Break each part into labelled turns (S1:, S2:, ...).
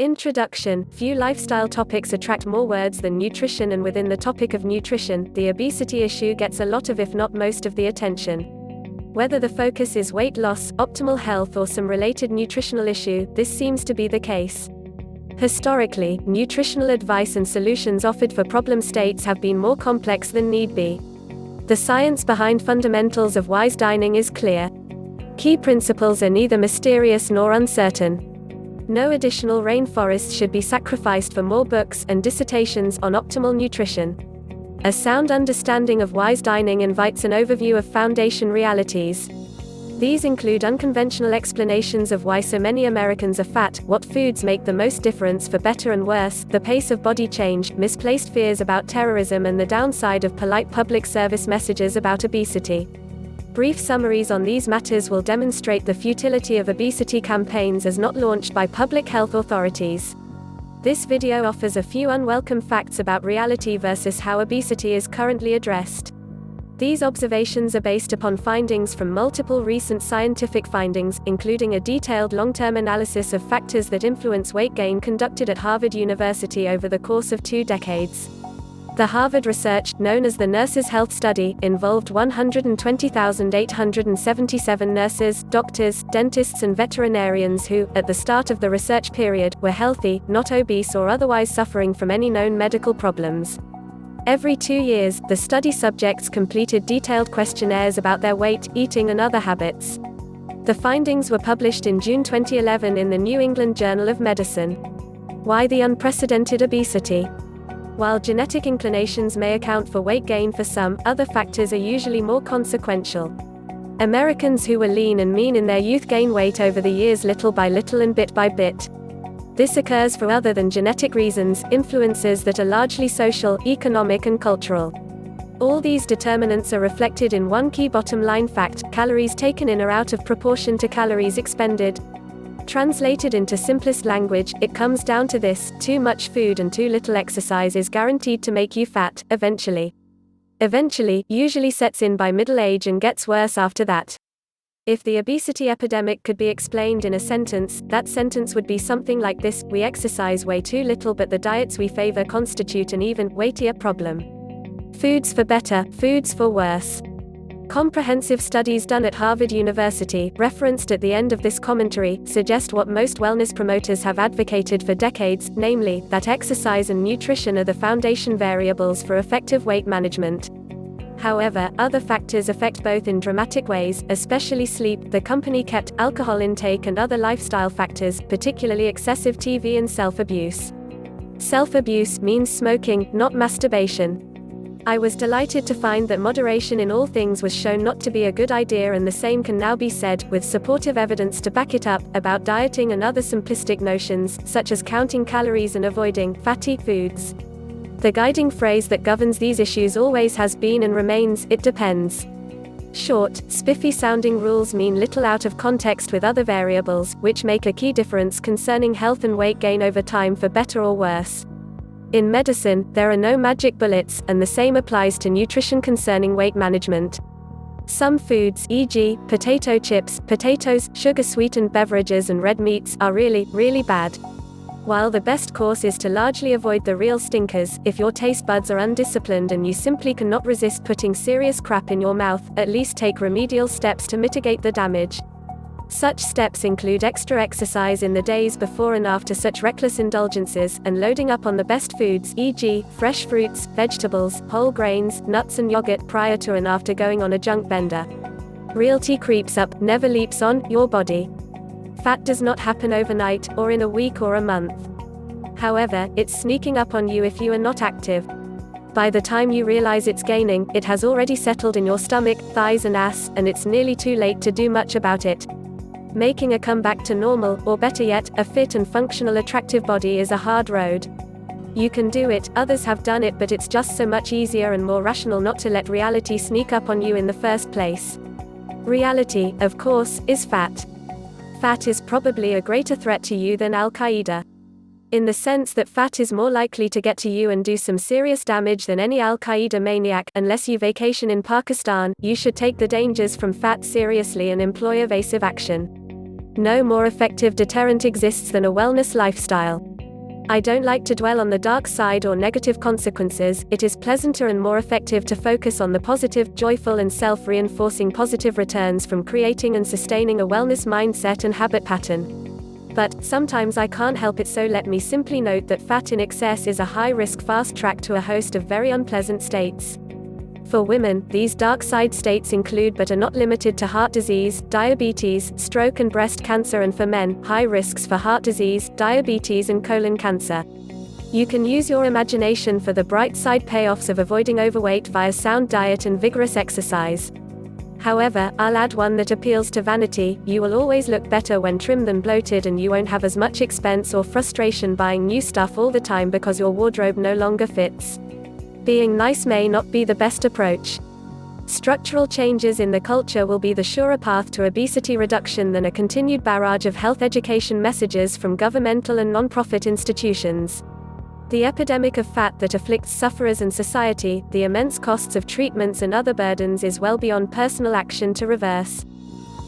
S1: Introduction. Few lifestyle topics attract more words than nutrition, and within the topic of nutrition, the obesity issue gets a lot of, if not most of, the attention. Whether the focus is weight loss, optimal health, or some related nutritional issue, this seems to be the case. Historically, nutritional advice and solutions offered for problem states have been more complex than need be. The science behind fundamentals of wise dining is clear. Key principles are neither mysterious nor uncertain. No additional rainforests should be sacrificed for more books and dissertations on optimal nutrition. A sound understanding of wise dining invites an overview of foundation realities. These include unconventional explanations of why so many Americans are fat, what foods make the most difference for better and worse, the pace of body change, misplaced fears about terrorism, and the downside of polite public service messages about obesity. Brief summaries on these matters will demonstrate the futility of obesity campaigns as not launched by public health authorities. This video offers a few unwelcome facts about reality versus how obesity is currently addressed. These observations are based upon findings from multiple recent scientific findings, including a detailed long-term analysis of factors that influence weight gain conducted at Harvard University over the course of 2 decades. The Harvard research, known as the Nurses' Health Study, involved 120,877 nurses, doctors, dentists, and veterinarians who, at the start of the research period, were healthy, not obese, or otherwise suffering from any known medical problems. Every 2 years, the study subjects completed detailed questionnaires about their weight, eating, and other habits. The findings were published in June 2011 in the New England Journal of Medicine. Why the unprecedented obesity? While genetic inclinations may account for weight gain for some, other factors are usually more consequential. Americans who were lean and mean in their youth gain weight over the years little by little and bit by bit. This occurs for other than genetic reasons, influences that are largely social, economic, and cultural. All these determinants are reflected in one key bottom line fact: calories taken in are out of proportion to calories expended. Translated into simplest language, it comes down to this: too much food and too little exercise is guaranteed to make you fat, eventually. Eventually usually sets in by middle age and gets worse after that. If the obesity epidemic could be explained in a sentence, that sentence would be something like this: we exercise way too little, but the diets we favor constitute an even weightier problem. Foods for better, foods for worse. Comprehensive studies done at Harvard University, referenced at the end of this commentary, suggest what most wellness promoters have advocated for decades, namely, that exercise and nutrition are the foundation variables for effective weight management. However, other factors affect both in dramatic ways, especially sleep, the company kept, alcohol intake, and other lifestyle factors, particularly excessive TV and self-abuse. Self-abuse means smoking, not masturbation. I was delighted to find that moderation in all things was shown not to be a good idea, and the same can now be said, with supportive evidence to back it up, about dieting and other simplistic notions, such as counting calories and avoiding fatty foods. The guiding phrase that governs these issues always has been and remains: it depends. Short, spiffy-sounding rules mean little out of context with other variables, which make a key difference concerning health and weight gain over time for better or worse. In medicine, there are no magic bullets, and the same applies to nutrition concerning weight management. Some foods, e.g., potato chips, potatoes, sugar-sweetened beverages, and red meats, are really, really bad. While the best course is to largely avoid the real stinkers, if your taste buds are undisciplined and you simply cannot resist putting serious crap in your mouth, at least take remedial steps to mitigate the damage. Such steps include extra exercise in the days before and after such reckless indulgences, and loading up on the best foods, e.g., fresh fruits, vegetables, whole grains, nuts, and yogurt prior to and after going on a junk bender. Realty creeps up, never leaps on, your body. Fat does not happen overnight, or in a week or a month. However, it's sneaking up on you if you are not active. By the time you realize it's gaining, it has already settled in your stomach, thighs, and ass, and it's nearly too late to do much about it. Making a comeback to normal, or better yet, a fit and functional attractive body, is a hard road. You can do it, others have done it, but it's just so much easier and more rational not to let reality sneak up on you in the first place. Reality, of course, is fat. Fat is probably a greater threat to you than Al-Qaeda. In the sense that fat is more likely to get to you and do some serious damage than any Al-Qaeda maniac. Unless you vacation in Pakistan, you should take the dangers from fat seriously and employ evasive action. No more effective deterrent exists than a wellness lifestyle. I don't like to dwell on the dark side or negative consequences. It is pleasanter and more effective to focus on the positive, joyful and self-reinforcing positive returns from creating and sustaining a wellness mindset and habit pattern. But sometimes I can't help it, so let me simply note that fat in excess is a high-risk fast track to a host of very unpleasant states. For women, these dark side states include but are not limited to heart disease, diabetes, stroke and breast cancer, and for men, high risks for heart disease, diabetes and colon cancer. You can use your imagination for the bright side payoffs of avoiding overweight via sound diet and vigorous exercise. However, I'll add one that appeals to vanity: you will always look better when trimmed than bloated, and you won't have as much expense or frustration buying new stuff all the time because your wardrobe no longer fits. Being nice may not be the best approach. Structural changes in the culture will be the surer path to obesity reduction than a continued barrage of health education messages from governmental and non-profit institutions. The epidemic of fat that afflicts sufferers and society, the immense costs of treatments and other burdens is well beyond personal action to reverse.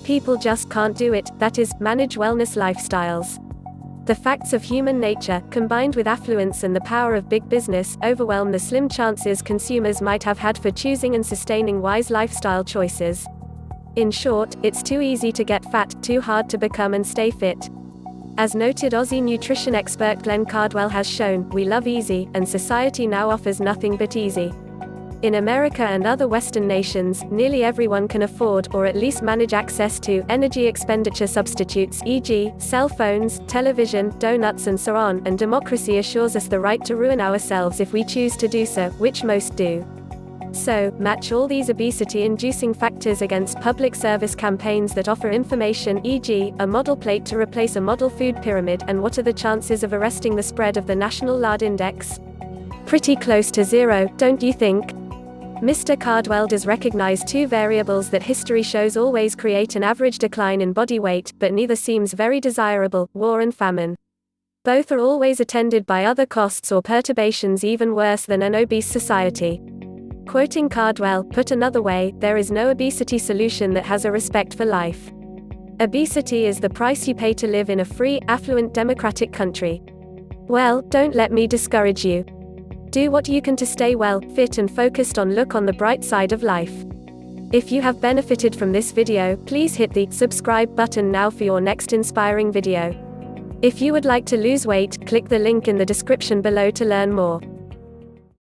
S1: People just can't do it, that is, manage wellness lifestyles. The facts of human nature, combined with affluence and the power of big business, overwhelm the slim chances consumers might have had for choosing and sustaining wise lifestyle choices. In short, it's too easy to get fat, too hard to become and stay fit. As noted Aussie nutrition expert Glenn Cardwell has shown, we love easy, and society now offers nothing but easy. In America and other Western nations, nearly everyone can afford, or at least manage access to, energy expenditure substitutes, e.g., cell phones, television, donuts and so on, and democracy assures us the right to ruin ourselves if we choose to do so, which most do. So, match all these obesity-inducing factors against public service campaigns that offer information, e.g., a model plate to replace a model food pyramid, and what are the chances of arresting the spread of the National Lard Index? Pretty close to zero, don't you think? Mr. Cardwell does recognize two variables that history shows always create an average decline in body weight, but neither seems very desirable: war and famine. Both are always attended by other costs or perturbations even worse than an obese society. Quoting Cardwell, put another way, there is no obesity solution that has a respect for life. Obesity is the price you pay to live in a free, affluent democratic country. Well, don't let me discourage you. Do what you can to stay well, fit and focused on look on the bright side of life. If you have benefited from this video, please hit the subscribe button now for your next inspiring video. If you would like to lose weight, click the link in the description below to learn more.